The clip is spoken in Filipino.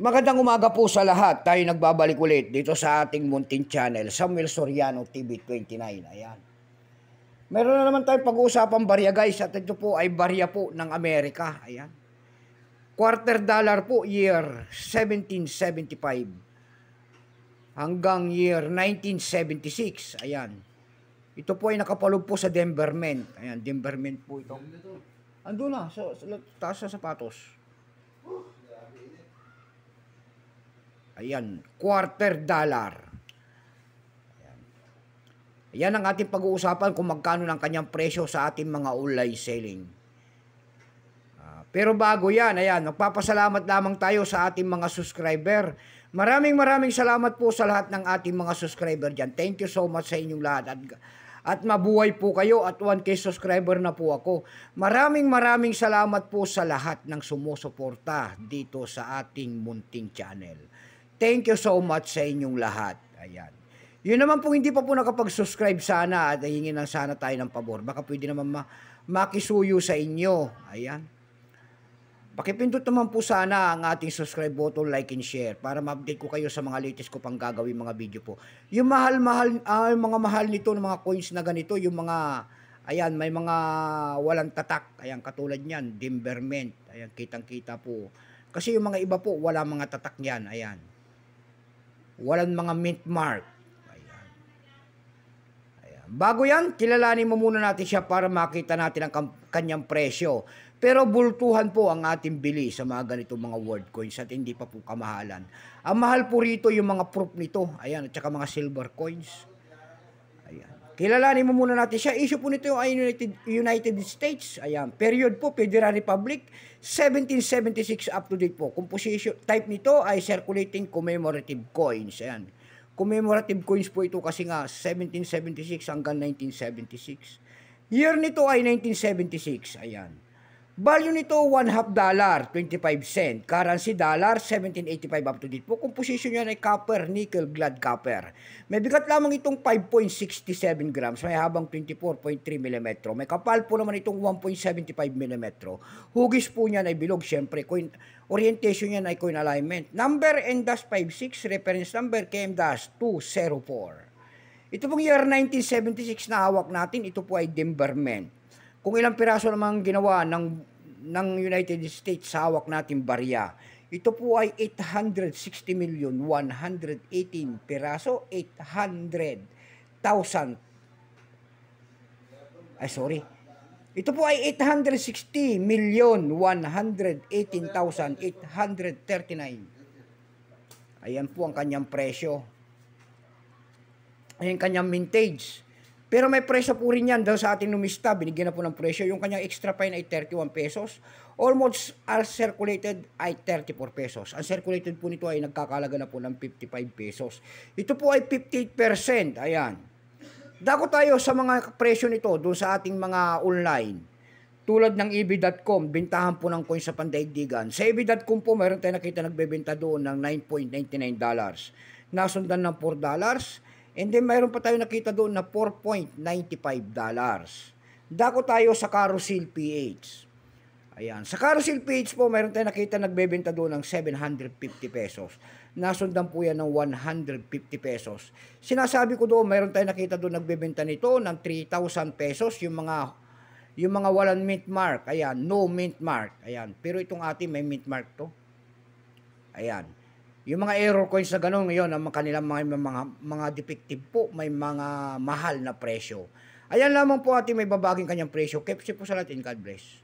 Magandang umaga po sa lahat. Tayo nagbabalik ulit dito sa ating munting channel, Samuel Soriano TV 29. Ayan. Meron na naman tayong pag-uusapang barya guys at ito po ay barya po ng Amerika. Ayan. Quarter dollar po year 1775 hanggang year 1976. Ayan. Ito po ay nakapaloob po sa Denver Mint. Ayan, Denver Mint po ito. Ando na, sa taas sa sapatos. Ayan, quarter dollar. Ayan. Ayan ang ating pag-uusapan kung magkano ng kanyang presyo sa ating mga online selling. Pero bago yan, ayan, magpapasalamat lamang tayo sa ating mga subscriber. Maraming salamat po sa lahat ng ating mga subscriber dyan. Thank you so much sa inyong lahat. At mabuhay po kayo at 1K subscriber na po ako. Maraming salamat po sa lahat ng sumusuporta dito sa ating munting channel. Thank you so much sa inyong lahat. Ayan. Yun naman po hindi pa po nakapag-subscribe sana at hingin lang sana tayo ng pabor. Baka pwede naman makisuyo sa inyo. Ayan. Pakipindot naman po sana ang ating subscribe button, like and share para ma-update ko kayo sa mga latest ko pang gagawin mga video po. Yung mga mahal nito ng mga coins na ganito, yung mga, ayan, may mga walang tatak. Ayan, katulad niyan, Denver Mint. Ayan, kitang-kita po. Kasi yung mga iba po, wala mga tatak niyan. Ayan. Walang mga mint mark. Ayan. Ayan. Bago yan, kilalanin mo muna natin siya para makita natin ang kanyang presyo. Pero bultuhan po ang ating bili sa mga ganitong mga world coins at hindi pa po kamahalan. Ang mahal po rito yung mga proof nito. Ayan, at saka mga silver coins. Ayan. Kilalanin mo muna natin siya. Issue po nito yung United States. Ayan. Period po, Federal Republic, 1776 up to date po. Composition type nito ay circulating commemorative coins. Ayan. Commemorative coins po ito kasi nga 1776 hanggang 1976. Year nito ay 1976. Ayan. Value nito, $1/2, 25 cent. Currency dollar, 1785 up to date po. Composition yan ay copper, nickel, glad copper. May bigat lamang itong 5.67 grams. May habang 24.3 mm. May kapal po naman itong 1.75 mm. Hugis po niyan ay bilog. Siyempre, orientation niyan ay coin alignment. Number N-56, reference number KM-204. Ito pong year 1976 na hawak natin. Ito po ay Denver Mint. Kung ilang piraso naman ginawa ng United States sa hawak natin barya, ito po ay 860,118 piraso, 800,000. Ay, sorry. Ito po ay 860,118,839. Ayan po ang kanyang presyo. Ayan kanyang mintage. Pero may presyo po rin yan dahil sa ating numista, binigyan na po ng presyo. Yung kanyang extra fine ay 31 pesos. Almost circulated ay 34 pesos. Ang circulated po nito ay nagkakalaga na po ng 55 pesos. Ito po ay 58%. Ayan. Dako tayo sa mga presyo nito doon sa ating mga online. Tulad ng EB.com, bintahan po ng coin sa pandaigdigan. Sa EB.com po, mayroon tayo nakita nagbebenta doon ng $9.99. Nasundan ng $4. And then, mayroon pa tayo nakita doon na $4.95. Dako tayo sa Carousel PH. Ayan. Sa Carousel PH po, mayroon tayo nakita nagbebenta doon ng 750 pesos. Nasundan po yan ng 150 pesos. Sinasabi ko doon, mayroon tayo nakita doon nagbebenta nito ng 3,000 pesos. Yung mga walang mint mark. Ayan. No mint mark. Ayan. Pero itong ating may mint mark to. Ayan. Yung mga error coins na gano'n ngayon, ang kanilang mga defective po, may mga mahal na presyo. Ayan lamang po ating may babaging kanyang presyo. Keep safe po sa lahat and God bless.